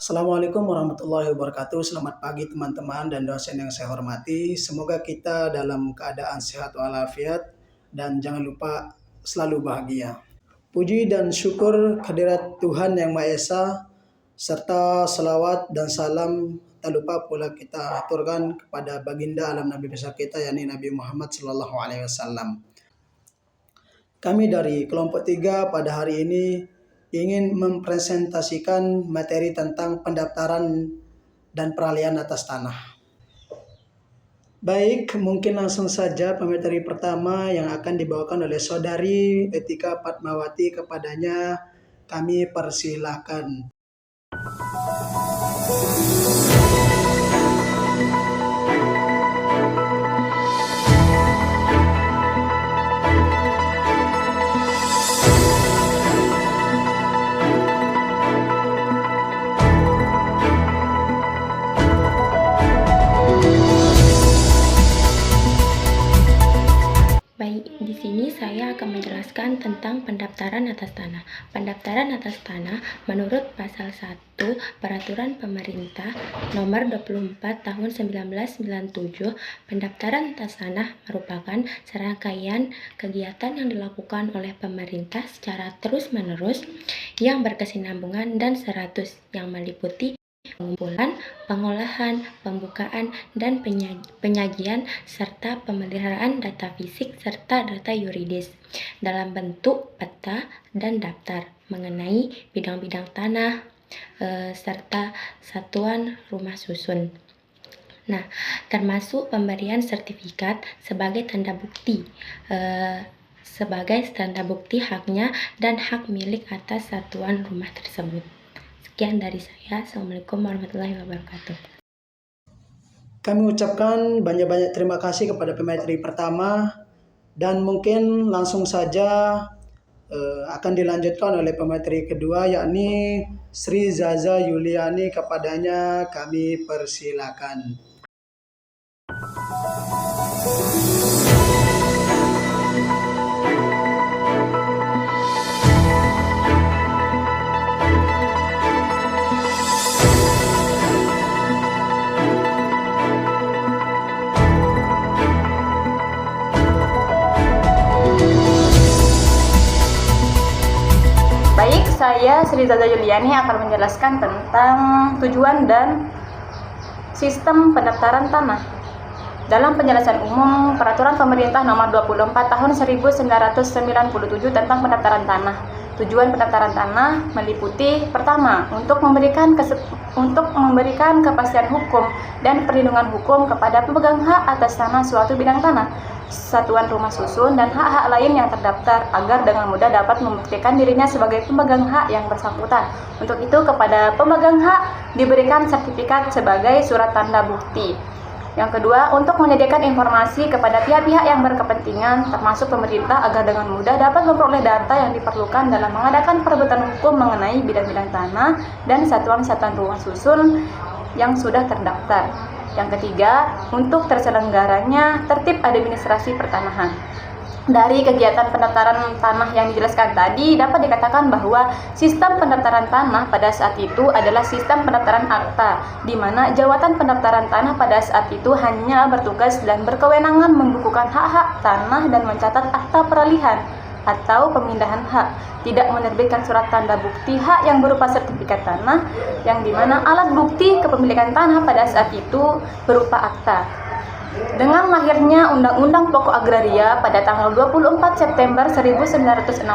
Assalamualaikum warahmatullahi wabarakatuh. Selamat pagi teman-teman dan dosen yang saya hormati. Semoga kita dalam keadaan sehat walafiat dan jangan lupa selalu bahagia. Puji dan syukur kehadirat Tuhan Yang Maha Esa serta salawat dan salam tak lupa pula kita aturkan kepada baginda alam Nabi besar kita yakni Nabi Muhammad Sallallahu Alaihi Wasallam. Kami dari kelompok 3 pada hari ini ingin mempresentasikan materi tentang pendaftaran dan peralihan atas tanah. Baik, mungkin langsung saja pemateri pertama yang akan dibawakan oleh Saudari Etika Fatmawati, kepadanya kami persilahkan. Baik, di sini saya akan menjelaskan tentang pendaftaran atas tanah. Pendaftaran atas tanah menurut pasal 1 Peraturan Pemerintah Nomor 24 Tahun 1997, pendaftaran atas tanah merupakan serangkaian kegiatan yang dilakukan oleh pemerintah secara terus-menerus yang berkesinambungan dan serius yang meliputi pengumpulan, pengolahan, pembukaan, dan penyajian serta pemeliharaan data fisik serta data yuridis dalam bentuk peta dan daftar mengenai bidang-bidang tanah serta satuan rumah susun. Nah, termasuk pemberian sertifikat sebagai tanda bukti haknya dan hak milik atas satuan rumah tersebut. Sekian dari saya. Assalamualaikum warahmatullahi wabarakatuh. Kami ucapkan banyak-banyak terima kasih kepada pemateri pertama dan mungkin langsung saja akan dilanjutkan oleh pemateri kedua yakni Sri Zaza Yuliani, kepadanya kami persilakan. Baik, saya Sri Zaza Yuliani akan menjelaskan tentang tujuan dan sistem pendaftaran tanah. Dalam penjelasan umum Peraturan Pemerintah Nomor 24 Tahun 1997 tentang pendaftaran tanah. Tujuan pendaftaran tanah meliputi pertama, untuk memberikan kepastian hukum dan perlindungan hukum kepada pemegang hak atas tanah suatu bidang tanah, satuan rumah susun, dan hak-hak lain yang terdaftar agar dengan mudah dapat membuktikan dirinya sebagai pemegang hak yang bersangkutan. Untuk itu kepada pemegang hak diberikan sertifikat sebagai surat tanda bukti. Yang kedua, untuk menyediakan informasi kepada pihak-pihak yang berkepentingan termasuk pemerintah agar dengan mudah dapat memperoleh data yang diperlukan dalam mengadakan perebutan hukum mengenai bidang-bidang tanah dan satuan-satuan rumah susun yang sudah terdaftar. Yang ketiga, untuk terselenggaranya tertib administrasi pertanahan. Dari kegiatan pendaftaran tanah yang dijelaskan tadi, dapat dikatakan bahwa sistem pendaftaran tanah pada saat itu adalah sistem pendaftaran akta, di mana jawatan pendaftaran tanah pada saat itu hanya bertugas dan berkewenangan membukukan hak-hak tanah dan mencatat akta peralihan atau pemindahan hak, tidak menerbitkan surat tanda bukti hak yang berupa sertifikat tanah, yang dimana alat bukti kepemilikan tanah pada saat itu berupa akta. Dengan lahirnya Undang-Undang Pokok Agraria pada tanggal 24 September 1960,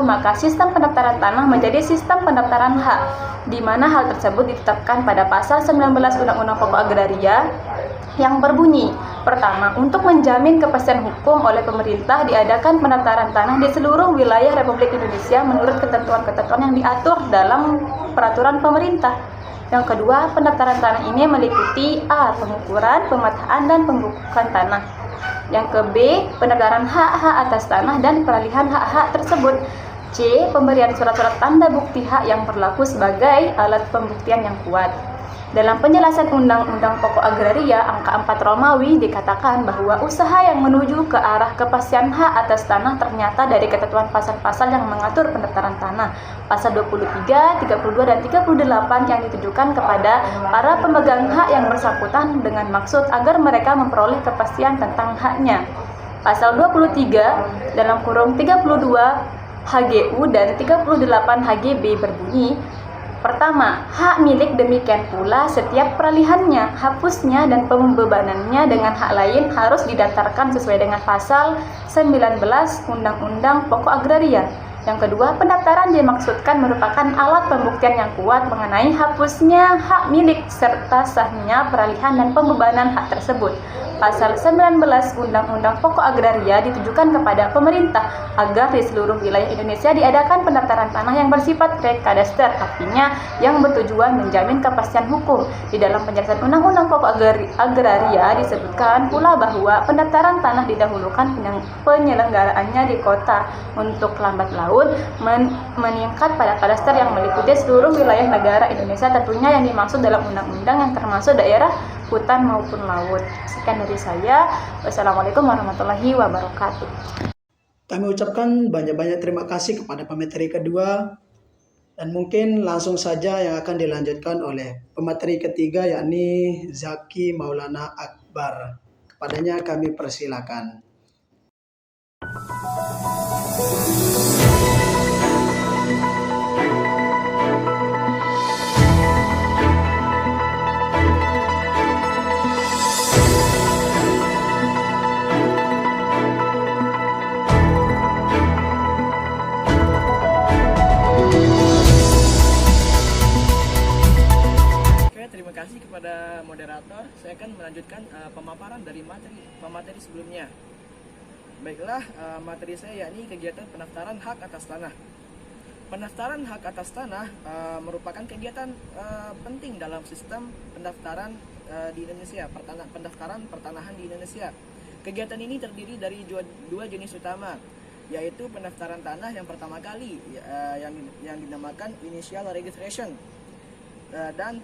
maka sistem pendaftaran tanah menjadi sistem pendaftaran hak, di mana hal tersebut ditetapkan pada pasal 19 Undang-Undang Pokok Agraria yang berbunyi, pertama, untuk menjamin kepastian hukum oleh pemerintah diadakan pendaftaran tanah di seluruh wilayah Republik Indonesia menurut ketentuan-ketentuan yang diatur dalam peraturan pemerintah. Yang kedua, pendaftaran tanah ini meliputi A. Pengukuran, pemetaan, dan pembukuan tanah. Yang ke B. Pendaftaran hak-hak atas tanah dan peralihan hak-hak tersebut. C. Pemberian surat-surat tanda bukti hak yang berlaku sebagai alat pembuktian yang kuat. Dalam penjelasan Undang-Undang Pokok Agraria Angka 4 Romawi dikatakan bahwa usaha yang menuju ke arah kepastian hak atas tanah ternyata dari ketentuan pasal-pasal yang mengatur pendaftaran tanah. Pasal 23, 32, dan 38 yang ditujukan kepada para pemegang hak yang bersangkutan dengan maksud agar mereka memperoleh kepastian tentang haknya. Pasal 23 dalam kurung 32 HGU dan 38 HGB berbunyi, pertama, hak milik demikian pula setiap peralihannya, hapusnya, dan pembebanannya dengan hak lain harus didaftarkan sesuai dengan pasal 19 Undang-Undang Pokok Agraria. Yang kedua, pendaftaran dimaksudkan merupakan alat pembuktian yang kuat mengenai hapusnya hak milik serta sahnya peralihan dan pembebanan hak tersebut. Pasal 19 Undang-Undang Pokok Agraria ditujukan kepada pemerintah agar di seluruh wilayah Indonesia diadakan pendaftaran tanah yang bersifat pre-kadaster, artinya yang bertujuan menjamin kepastian hukum. Di dalam penjelasan Undang-Undang Pokok Agraria disebutkan pula bahwa pendaftaran tanah didahulukan penyelenggaraannya di kota untuk lambat laun meningkat pada kadaster yang meliputi seluruh wilayah negara Indonesia, tentunya yang dimaksud dalam undang-undang yang termasuk daerah hutan maupun laut. Sekian dari saya. Wassalamualaikum warahmatullahi wabarakatuh. Kami ucapkan banyak-banyak terima kasih kepada pemateri kedua, dan mungkin langsung saja yang akan dilanjutkan oleh pemateri ketiga, yakni Zaki Maulana Akbar. Kepadanya kami persilakan. Terima kasih kepada moderator. Saya akan melanjutkan pemaparan dari pemateri sebelumnya. Baiklah, materi saya yakni kegiatan pendaftaran hak atas tanah. Pendaftaran hak atas tanah merupakan kegiatan penting dalam sistem pendaftaran di Indonesia, pendaftaran pertanahan di Indonesia. Kegiatan ini terdiri dari dua jenis utama, yaitu pendaftaran tanah yang pertama kali yang dinamakan initial registration, dan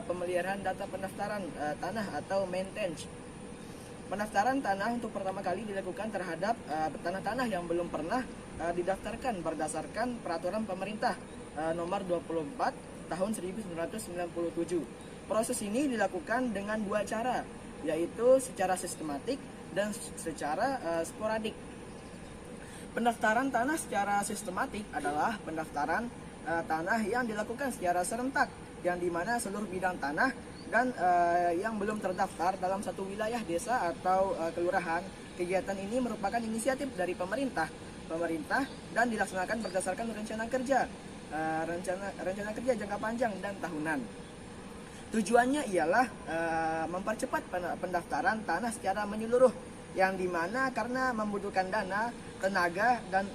pemeliharaan data pendaftaran tanah atau maintenance. Pendaftaran tanah untuk pertama kali dilakukan terhadap tanah-tanah yang belum pernah didaftarkan berdasarkan peraturan pemerintah nomor 24 tahun 1997. Proses ini dilakukan dengan dua cara, yaitu secara sistematik dan secara sporadik. Pendaftaran tanah secara sistematik adalah pendaftaran tanah yang dilakukan secara serentak, yang dimana seluruh bidang tanah dan yang belum terdaftar dalam satu wilayah desa atau kelurahan. Kegiatan ini merupakan inisiatif dari pemerintah dan dilaksanakan berdasarkan rencana kerja jangka panjang dan tahunan. Tujuannya ialah mempercepat pendaftaran tanah secara menyeluruh, yang dimana karena membutuhkan tenaga dan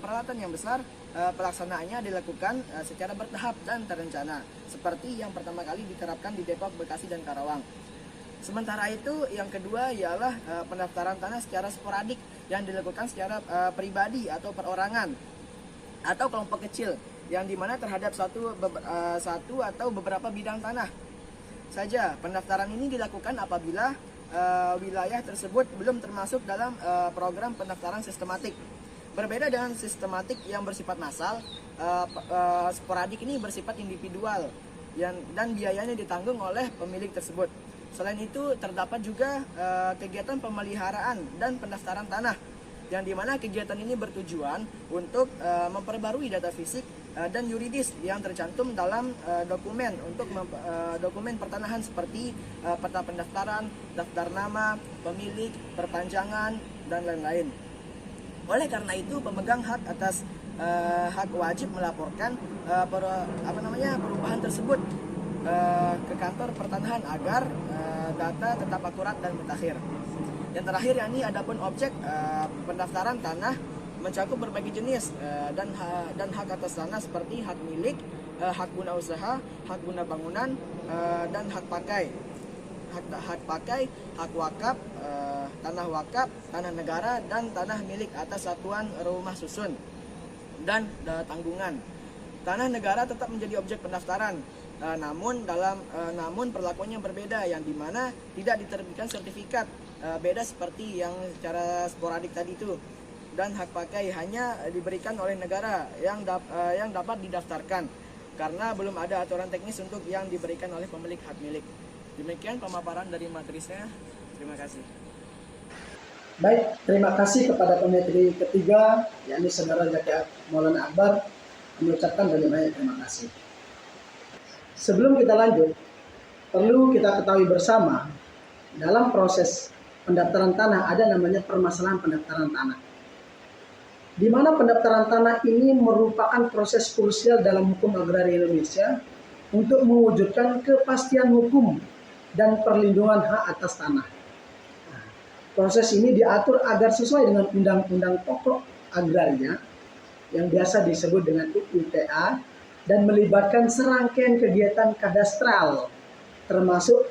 peralatan yang besar, pelaksanaannya dilakukan secara bertahap dan terencana, seperti yang pertama kali diterapkan di Depok, Bekasi, dan Karawang. Sementara itu, yang kedua ialah pendaftaran tanah secara sporadik yang dilakukan secara pribadi atau perorangan atau kelompok kecil, yang dimana terhadap satu atau beberapa bidang tanah saja. Pendaftaran ini dilakukan apabila wilayah tersebut belum termasuk dalam program pendaftaran sistematik. Berbeda dengan sistematik yang bersifat massal, sporadik ini bersifat individual dan biayanya ditanggung oleh pemilik tersebut. Selain itu, terdapat juga kegiatan pemeliharaan dan pendaftaran tanah, yang dimana kegiatan ini bertujuan untuk memperbarui data fisik dan yuridis yang tercantum dalam dokumen pertanahan seperti peta pendaftaran, daftar nama, pemilik, perpanjangan, dan lain-lain. Oleh karena itu, pemegang hak atas hak wajib melaporkan perubahan tersebut ke kantor pertanahan agar data tetap akurat dan mutakhir. Yang terakhir, yakni adapun objek pendaftaran tanah mencakup berbagai jenis dan hak atas tanah seperti hak milik, hak guna usaha, hak guna bangunan, dan hak pakai. Hak pakai, hak wakaf, tanah wakaf, tanah negara, dan tanah milik atas satuan rumah susun dan tanggungan. Tanah negara tetap menjadi objek pendaftaran, namun perlakuannya berbeda, yang dimana tidak diterbitkan sertifikat, beda seperti yang secara sporadik tadi itu. Dan hak pakai hanya diberikan oleh negara yang dapat didaftarkan, karena belum ada aturan teknis untuk yang diberikan oleh pemilik hak milik. Demikian pemaparan dari materi saya. Terima kasih. Baik, terima kasih kepada pemateri ketiga, yakni Saudara Zaki Maulana Akbar. Mengucapkan banyak terima kasih. Sebelum kita lanjut, perlu kita ketahui bersama, dalam proses pendaftaran tanah ada namanya permasalahan pendaftaran tanah. Di mana pendaftaran tanah ini merupakan proses krusial dalam hukum agraria Indonesia untuk mewujudkan kepastian hukum dan perlindungan hak atas tanah. Proses ini diatur agar sesuai dengan Undang-Undang Pokok Agraria yang biasa disebut dengan UUTA dan melibatkan serangkaian kegiatan kadastral termasuk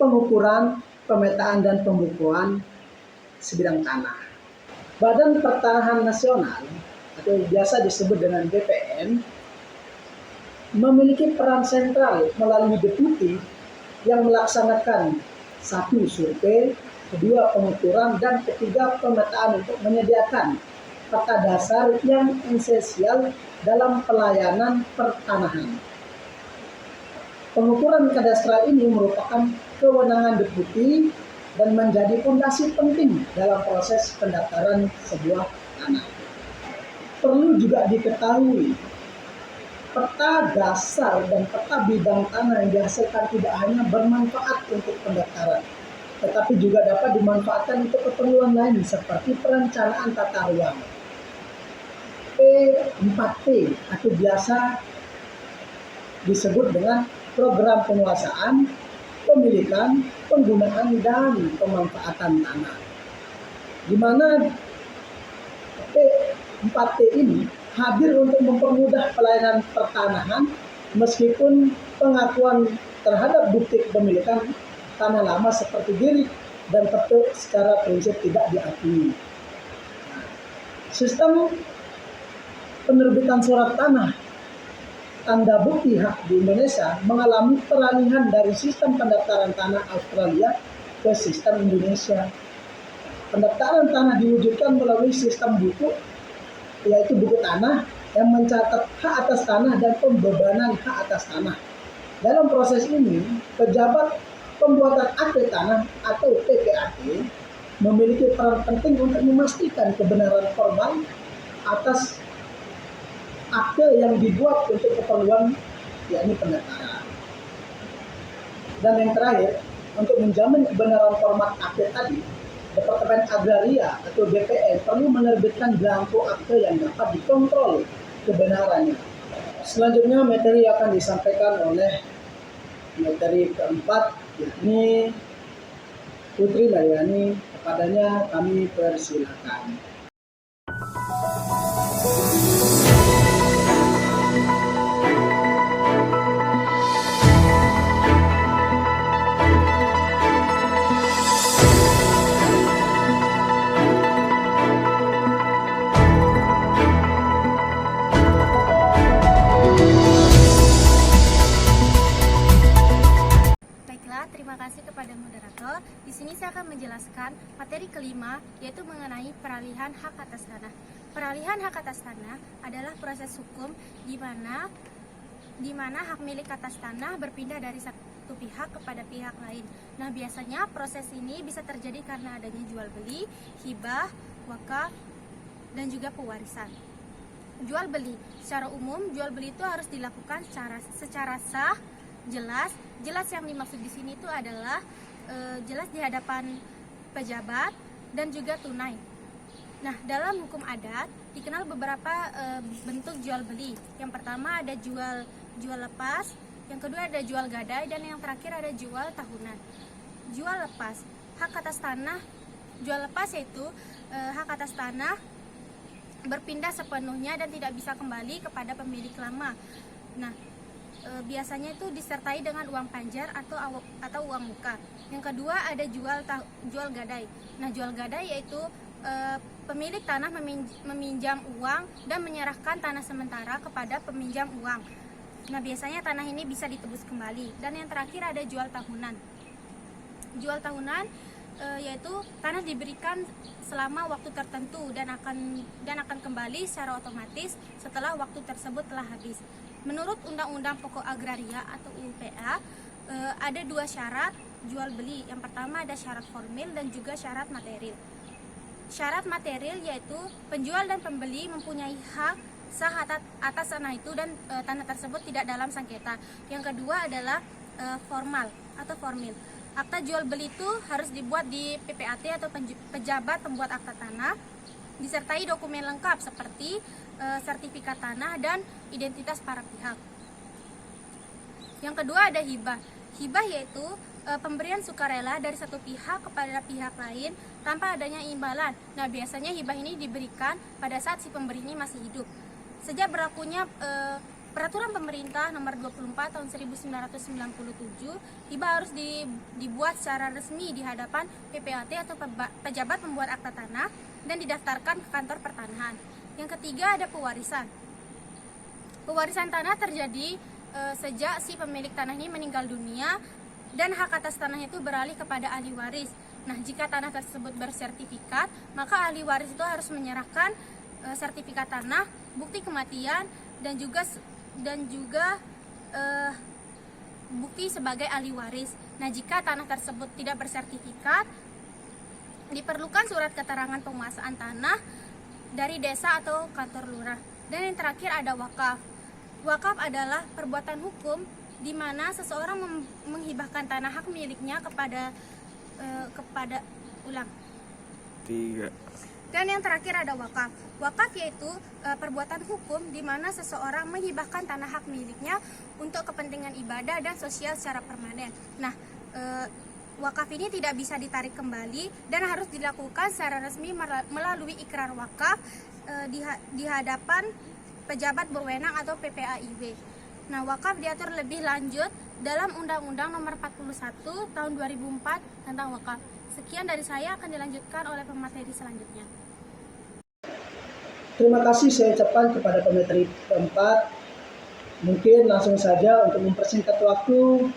pengukuran, pemetaan, dan pembukuan sebidang tanah. Badan Pertanahan Nasional atau biasa disebut dengan BPN memiliki peran sentral melalui deputi yang melaksanakan 1. survei, 2. pengukuran, dan 3. pemetaan untuk menyediakan peta dasar yang esensial dalam pelayanan pertanahan. Pengukuran kadastral ini merupakan kewenangan deputi dan menjadi fondasi penting dalam proses pendaftaran sebuah tanah. Perlu juga diketahui, peta dasar dan peta bidang tanah yang dihasilkan tidak hanya bermanfaat untuk pendaftaran, tetapi juga dapat dimanfaatkan untuk keperluan lain seperti perencanaan tata ruang. P4T atau biasa disebut dengan program penguasaan, pemilikan, penggunaan, dan pemanfaatan tanah. Di mana P4T ini hadir untuk mempermudah pelayanan pertanahan meskipun pengakuan terhadap bukti kepemilikan tanah lama seperti diri dan petuk secara prinsip tidak diakui. Sistem penerbitan surat tanah tanda bukti hak di Indonesia mengalami peralihan dari sistem pendaftaran tanah Australia ke sistem Indonesia. Pendaftaran tanah diwujudkan melalui sistem buku, yaitu buku tanah yang mencatat hak atas tanah dan pembebanan hak atas tanah. Dalam proses ini, pejabat pembuatan akte tanah atau PPAT memiliki peran penting untuk memastikan kebenaran formal atas akte yang dibuat untuk keperluan yakni pendaftaran. Dan yang terakhir, untuk menjamin kebenaran format akte tadi, Departemen Agraria atau BPN perlu menerbitkan belangko akte yang dapat dikontrol kebenarannya. Selanjutnya materi akan disampaikan oleh materi keempat, yakni Putri Layani. Kepadanya kami persilakan. Terima kasih kepada moderator. Di sini saya akan menjelaskan materi kelima, yaitu mengenai peralihan hak atas tanah. Peralihan hak atas tanah adalah proses hukum di mana hak milik atas tanah berpindah dari satu pihak kepada pihak lain. Nah, biasanya proses ini bisa terjadi karena adanya jual beli, hibah, wakaf, dan juga pewarisan. Jual beli, secara umum jual beli itu harus dilakukan secara sah, jelas yang dimaksud di sini itu adalah jelas di hadapan pejabat dan juga tunai. Nah, dalam hukum adat dikenal beberapa bentuk jual beli. Yang pertama ada jual lepas, yang kedua ada jual gadai, dan yang terakhir ada jual tahunan. Jual lepas, hak atas tanah. Jual lepas yaitu hak atas tanah berpindah sepenuhnya dan tidak bisa kembali kepada pemilik lama. Nah, biasanya itu disertai dengan uang panjar atau uang muka. Yang kedua ada jual gadai. Nah, jual gadai yaitu pemilik tanah meminjam uang dan menyerahkan tanah sementara kepada peminjam uang. Nah, biasanya tanah ini bisa ditebus kembali. Dan yang terakhir ada jual tahunan. Jual tahunan yaitu tanah diberikan selama waktu tertentu dan akan kembali secara otomatis setelah waktu tersebut telah habis. Menurut Undang-Undang Pokok Agraria atau UPA, ada 2 syarat jual beli. Yang pertama ada syarat formil dan juga syarat material. Syarat material yaitu penjual dan pembeli mempunyai hak sah atas tanah itu dan tanah tersebut tidak dalam sengketa. Yang kedua adalah formal atau formil. Akta jual beli itu harus dibuat di PPAT atau pejabat pembuat akta tanah, disertai dokumen lengkap seperti sertifikat tanah dan identitas para pihak. Yang kedua ada hibah. Hibah yaitu pemberian sukarela dari satu pihak kepada pihak lain tanpa adanya imbalan. Nah, biasanya hibah ini diberikan pada saat si pemberi ini masih hidup. Sejak berlakunya Peraturan Pemerintah Nomor 24 Tahun 1997, hibah harus dibuat secara resmi di hadapan PPAT atau pejabat pembuat akta tanah dan didaftarkan ke kantor pertanahan. Yang ketiga ada pewarisan. Pewarisan tanah terjadi sejak si pemilik tanah ini meninggal dunia dan hak atas tanah itu beralih kepada ahli waris. Nah, jika tanah tersebut bersertifikat, maka ahli waris itu harus menyerahkan sertifikat tanah, bukti kematian dan juga bukti sebagai ahli waris. Nah, jika tanah tersebut tidak bersertifikat, diperlukan surat keterangan penguasaan tanah dari desa atau kantor lurah. Dan yang terakhir ada wakaf. Wakaf adalah perbuatan hukum di mana seseorang menghibahkan tanah hak miliknya kepada ulang. 3. Dan yang terakhir ada wakaf. Wakaf yaitu perbuatan hukum di mana seseorang menghibahkan tanah hak miliknya untuk kepentingan ibadah dan sosial secara permanen. Nah, wakaf ini tidak bisa ditarik kembali dan harus dilakukan secara resmi melalui ikrar wakaf di hadapan pejabat berwenang atau PPAIW. Nah, wakaf diatur lebih lanjut dalam Undang-Undang Nomor 41 Tahun 2004 tentang wakaf. Sekian dari saya, akan dilanjutkan oleh pemateri selanjutnya. Terima kasih saya ucapkan kepada pemateri keempat. Mungkin langsung saja untuk mempersingkat waktu,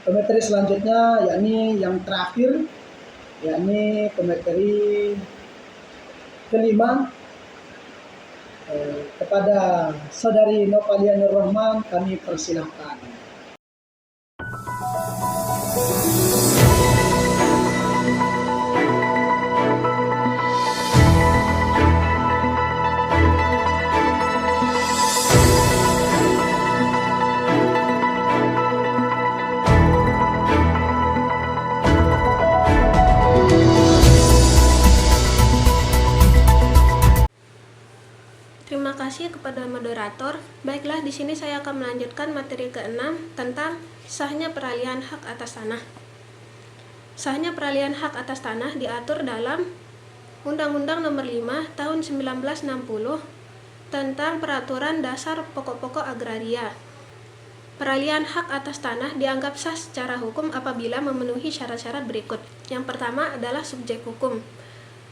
pemateri selanjutnya yakni yang terakhir, yakni pemateri kelima. Kepada Saudari Novalia Nur Rahman kami persilahkan. Terima kasih kepada moderator. Baiklah, di sini saya akan melanjutkan materi ke-6 tentang sahnya peralihan hak atas tanah. Sahnya peralihan hak atas tanah diatur dalam Undang-Undang Nomor 5 Tahun 1960 tentang Peraturan Dasar Pokok-Pokok Agraria. Peralihan hak atas tanah dianggap sah secara hukum apabila memenuhi syarat-syarat berikut. Yang pertama adalah subjek hukum.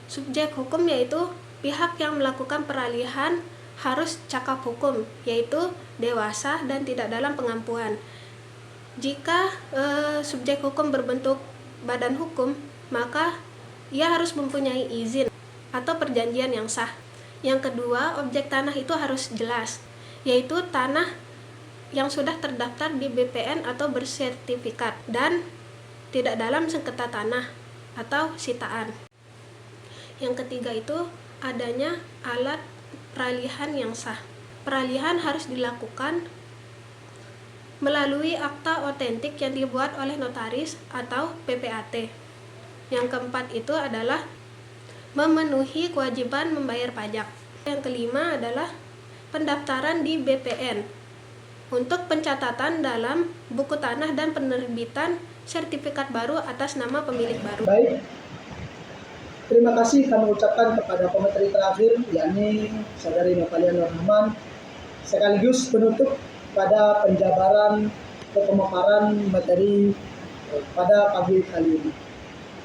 Subjek hukum yaitu pihak yang melakukan peralihan harus cakap hukum, yaitu dewasa dan tidak dalam pengampuan. Jika subjek hukum berbentuk badan hukum, maka ia harus mempunyai izin atau perjanjian yang sah. Yang kedua, objek tanah itu harus jelas, yaitu tanah yang sudah terdaftar di BPN atau bersertifikat dan tidak dalam sengketa tanah atau sitaan. Yang ketiga itu adanya alat peralihan yang sah. Peralihan harus dilakukan melalui akta otentik yang dibuat oleh notaris atau PPAT. Yang keempat itu adalah memenuhi kewajiban membayar pajak. Yang kelima adalah pendaftaran di BPN untuk pencatatan dalam buku tanah dan penerbitan sertifikat baru atas nama pemilik baru. Baik. Terima kasih kami ucapkan kepada pemateri terakhir, yakni Saudari Novalia Nur Rahman, sekaligus penutup pada penjabaran atau pemaparan materi pada pagi kali ini.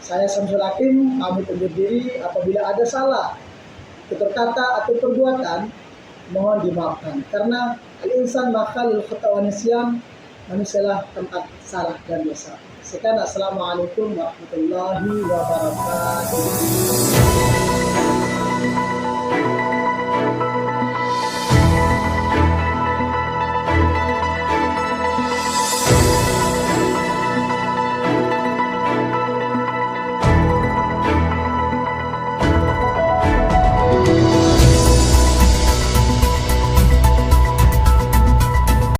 Saya Samsul Hakim, pamit undur diri. Apabila ada salah tutur kata atau perbuatan, mohon dimaafkan karena Al-insan makhluk khata wa nisyan, manusialah tempat salah dan dosa. Sekian, assalamualaikum warahmatullahi wabarakatuh.